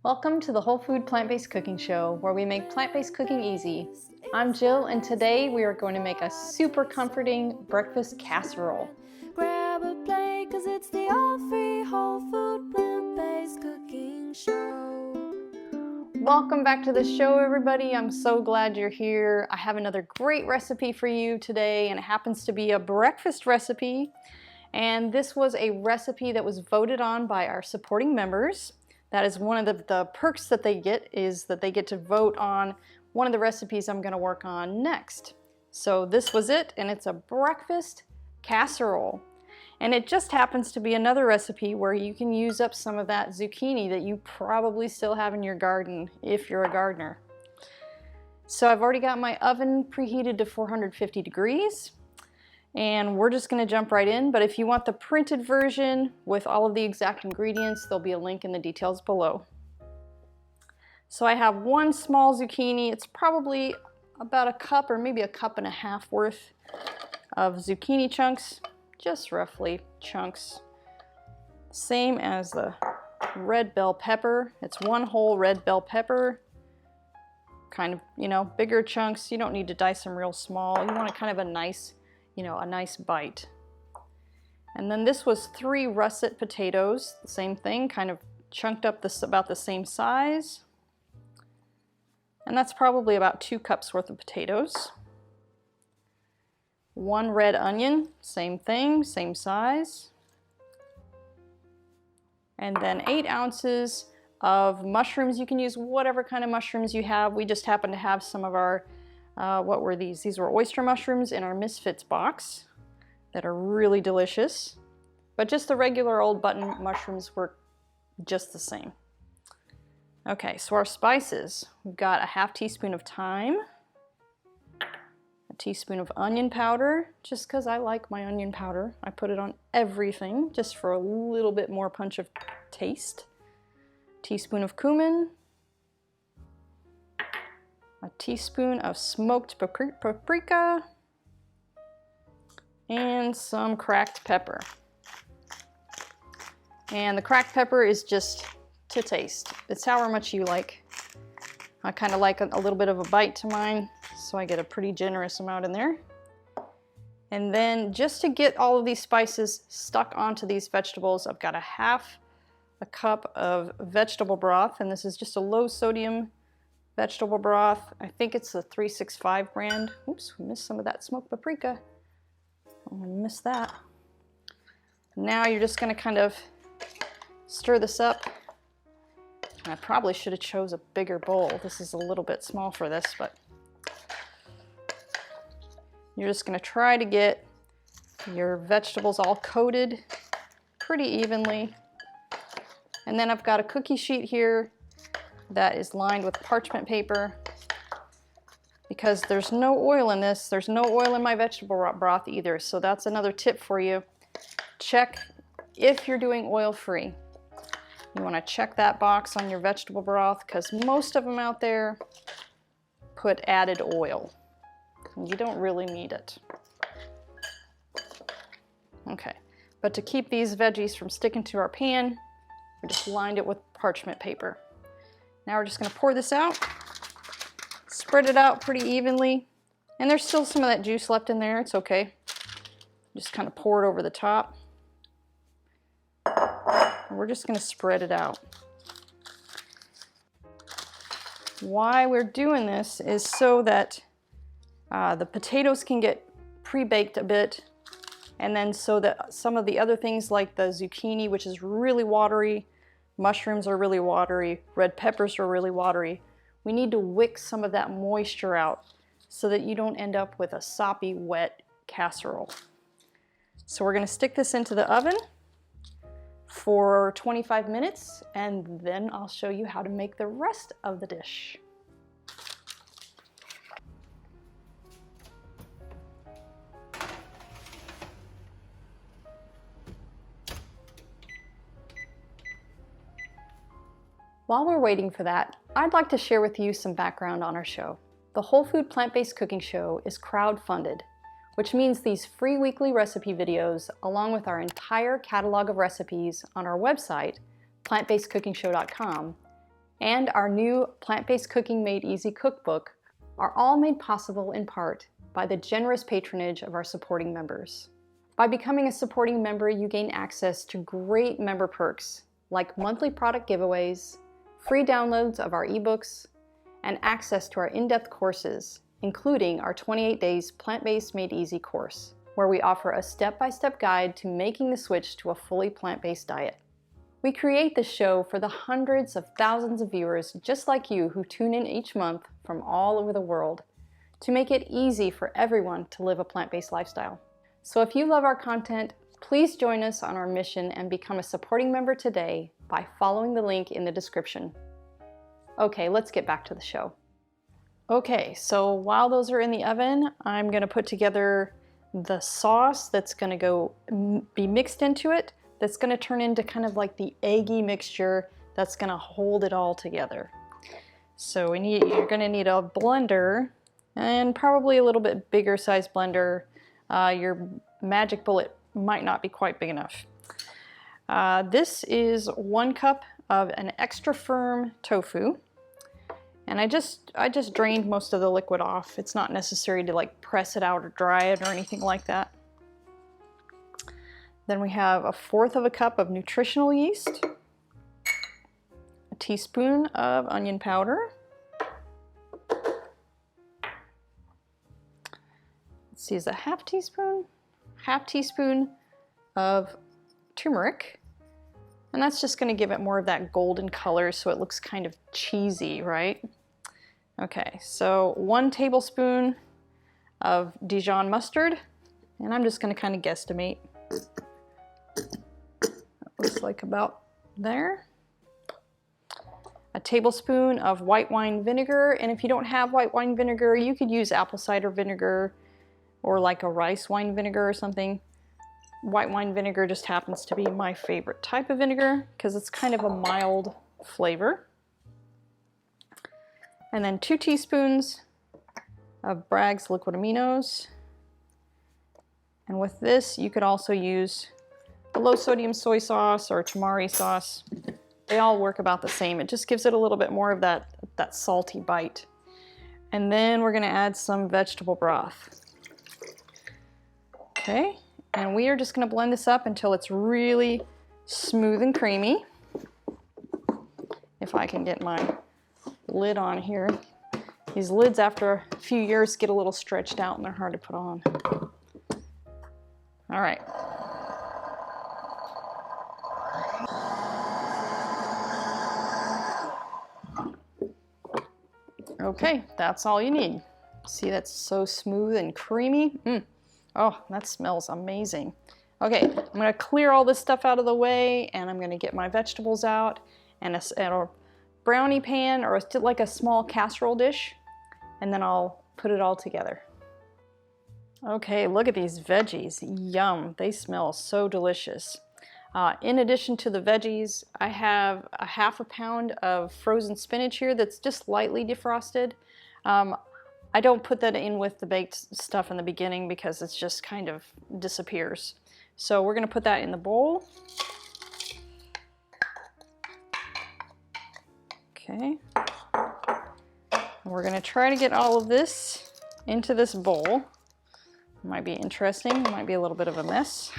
Welcome to the Whole Food Plant-Based Cooking Show, where we make plant-based cooking easy. I'm Jill, and today we are going to make a super comforting breakfast casserole. Grab a plate, 'cause it's the all-free whole food plant-based cooking show. Welcome back to the show, everybody. I'm so glad you're here. I have another great recipe for you today, and it happens to be a breakfast recipe. And this was a recipe that was voted on by our supporting members. That is one of the perks that they get, is that they get to vote on one of the recipes I'm going to work on next. So this was it, and it's a breakfast casserole. And it just happens to be another recipe where you can use up some of that zucchini that you probably still have in your garden if you're a gardener. So I've already got my oven preheated to 450 degrees. And we're just going to jump right in, but if you want the printed version with all of the exact ingredients, there'll be a link in the details below. So I have one small zucchini. It's probably about a cup or maybe a cup and a half worth of zucchini chunks, just roughly chunks. Same as the red bell pepper. It's one whole red bell pepper. Kind of, bigger chunks. You don't need to dice them real small. You want kind of a nice bite. And then this was 3 russet potatoes, the same thing, kind of chunked up about the same size. And that's probably about 2 cups worth of potatoes. 1 red onion, same thing, same size. And then 8 ounces of mushrooms. You can use whatever kind of mushrooms you have. We just happen to have some of our what were these? These were oyster mushrooms in our Misfits box that are really delicious. But just the regular old button mushrooms work just the same. Okay, so our spices. We've got a ½ teaspoon of thyme, a teaspoon of onion powder, just because I like my onion powder. I put it on everything just for a little bit more punch of taste. A teaspoon of cumin, a teaspoon of smoked paprika, and some cracked pepper. And the cracked pepper is just to taste. It's however much you like. I kind of like a little bit of a bite to mine, so I get a pretty generous amount in there. And then just to get all of these spices stuck onto these vegetables, I've got a ½ cup of vegetable broth, and this is just a low sodium vegetable broth. I think it's the 365 brand. Oops, we missed some of that smoked paprika. I'm gonna miss that. Now you're just gonna kind of stir this up. I probably should have chose a bigger bowl. This is a little bit small for this, but you're just gonna try to get your vegetables all coated pretty evenly. And then I've got a cookie sheet here that is lined with parchment paper, because there's no oil in this. There's no oil in my vegetable broth either, so that's another tip for you. Check if you're doing oil-free. You want to check that box on your vegetable broth, because most of them out there put added oil. You don't really need it. Okay, but to keep these veggies from sticking to our pan, we just lined it with parchment paper. Now we're just going to pour this out, spread it out pretty evenly, and there's still some of that juice left in there. It's okay. Just kind of pour it over the top. And we're just going to spread it out. Why we're doing this is so that the potatoes can get pre-baked a bit, and then so that some of the other things like the zucchini, which is really watery, mushrooms are really watery, red peppers are really watery. We need to wick some of that moisture out so that you don't end up with a soppy, wet casserole. So we're going to stick this into the oven for 25 minutes, and then I'll show you how to make the rest of the dish. While we're waiting for that, I'd like to share with you some background on our show. The Whole Food Plant-Based Cooking Show is crowd-funded, which means these free weekly recipe videos, along with our entire catalog of recipes on our website, plantbasedcookingshow.com, and our new Plant-Based Cooking Made Easy cookbook are all made possible in part by the generous patronage of our supporting members. By becoming a supporting member, you gain access to great member perks like monthly product giveaways, free downloads of our ebooks, and access to our in-depth courses, including our 28 Days Plant-Based Made Easy course, where we offer a step-by-step guide to making the switch to a fully plant-based diet. We create this show for the hundreds of thousands of viewers just like you who tune in each month from all over the world to make it easy for everyone to live a plant-based lifestyle. So if you love our content, please join us on our mission and become a supporting member today by following the link in the description. Okay, let's get back to the show. Okay, so while those are in the oven, I'm going to put together the sauce that's going to be mixed into it. That's going to turn into kind of like the eggy mixture that's going to hold it all together. So you're going to need a blender and probably a little bit bigger size blender. Your magic bullet might not be quite big enough. This is 1 cup of an extra firm tofu. And I just drained most of the liquid off. It's not necessary to like press it out or dry it or anything like that. Then we have 1/4 cup of nutritional yeast, a teaspoon of onion powder, let's see, is a half teaspoon of turmeric, and that's just going to give it more of that golden color so it looks kind of cheesy, right? Okay, so 1 tablespoon of Dijon mustard, and I'm just going to kind of guesstimate. Looks like about there. A tablespoon of white wine vinegar, and if you don't have white wine vinegar, you could use apple cider vinegar or like a rice wine vinegar or something. White wine vinegar just happens to be my favorite type of vinegar because it's kind of a mild flavor. And then 2 teaspoons of Bragg's liquid aminos. And with this, you could also use a low sodium soy sauce or tamari sauce. They all work about the same. It just gives it a little bit more of that salty bite. And then we're going to add some vegetable broth. Okay, and we are just going to blend this up until it's really smooth and creamy. If I can get my lid on here. These lids after a few years get a little stretched out and they're hard to put on. All right. Okay, that's all you need. See, that's so smooth and creamy. Oh, that smells amazing. Okay, I'm gonna clear all this stuff out of the way and I'm gonna get my vegetables out and a brownie pan or like a small casserole dish, and then I'll put it all together. Okay, look at these veggies. Yum, they smell so delicious. In addition to the veggies, I have a 1/2 pound of frozen spinach here that's just lightly defrosted. I don't put that in with the baked stuff in the beginning because it's just kind of disappears. So we're going to put that in the bowl. Okay. We're going to try to get all of this into this bowl. It might be interesting. It might be a little bit of a mess.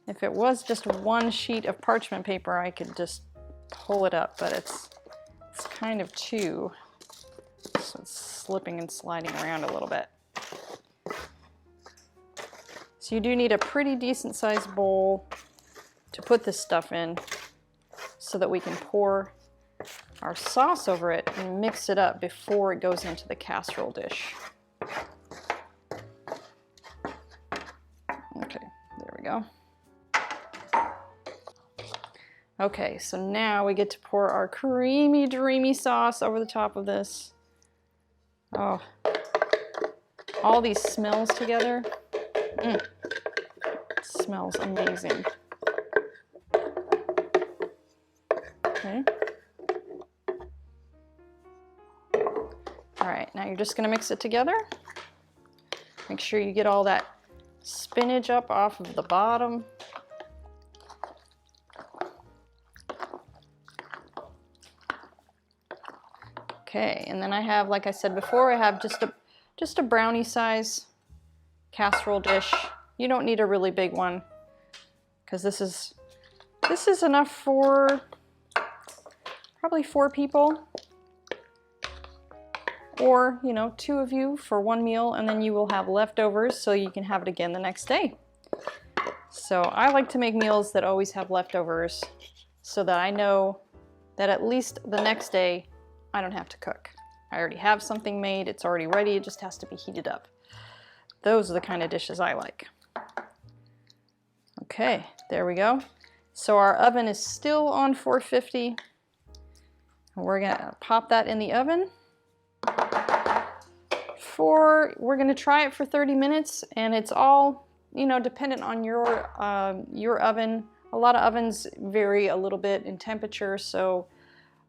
If it was just 1 sheet of parchment paper, I could just pull it up, but it's kind of 2, so it's slipping and sliding around a little bit. So you do need a pretty decent sized bowl to put this stuff in so that we can pour our sauce over it and mix it up before it goes into the casserole dish. Okay, there we go. Okay, so now we get to pour our creamy, dreamy sauce over the top of this. Oh, all these smells together. It smells amazing. Okay. All right, now you're just gonna mix it together. Make sure you get all that spinach up off of the bottom. Okay, and then I have, like I said before, I have just a brownie size casserole dish. You don't need a really big one because this is enough for probably 4 people, or, you know, 2 of you for one meal, and then you will have leftovers so you can have it again the next day. So I like to make meals that always have leftovers so that I know that at least the next day I don't have to cook. I already have something made, it's already ready, it just has to be heated up. Those are the kind of dishes I like. Okay, there we go. So our oven is still on 450. We're gonna pop that in the oven we're gonna try it for 30 minutes, and it's all, you know, dependent on your oven. A lot of ovens vary a little bit in temperature, so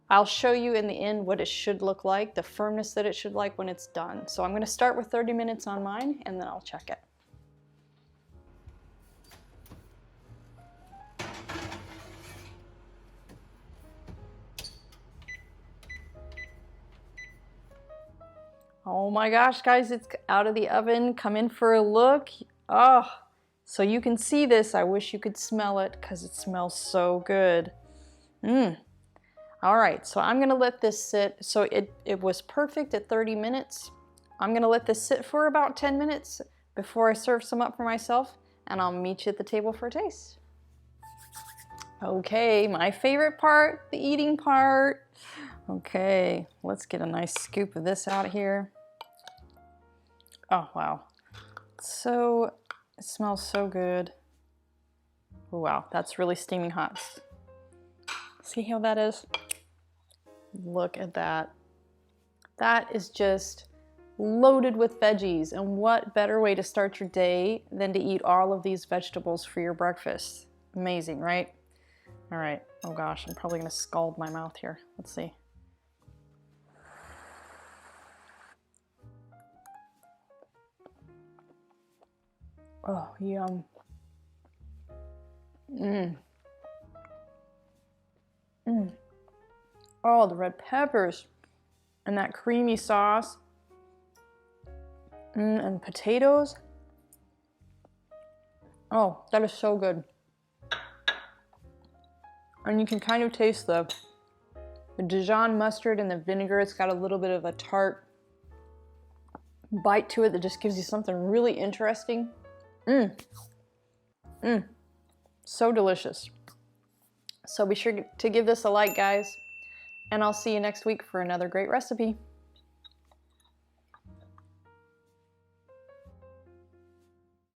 I'll show you in the end what it should look like, the firmness that it should like when it's done. So I'm gonna start with 30 minutes on mine, and then I'll check it. Oh my gosh, guys, it's out of the oven. Come in for a look. Oh, so you can see this. I wish you could smell it because it smells so good. All right, so I'm gonna let this sit. So it was perfect at 30 minutes. I'm gonna let this sit for about 10 minutes before I serve some up for myself, and I'll meet you at the table for a taste. Okay, my favorite part, the eating part. Okay, let's get a nice scoop of this out here. Oh, wow. So, it smells so good. Oh, wow, that's really steaming hot. See how that is? Look at that. That is just loaded with veggies, and what better way to start your day than to eat all of these vegetables for your breakfast? Amazing, right? All right, oh gosh, I'm probably gonna scald my mouth here. Let's see. Oh, yum. Oh, the red peppers and that creamy sauce. And potatoes. Oh, that is so good. And you can kind of taste the Dijon mustard and the vinegar. It's got a little bit of a tart bite to it that just gives you something really interesting. So delicious. So be sure to give this a like, guys, and I'll see you next week for another great recipe.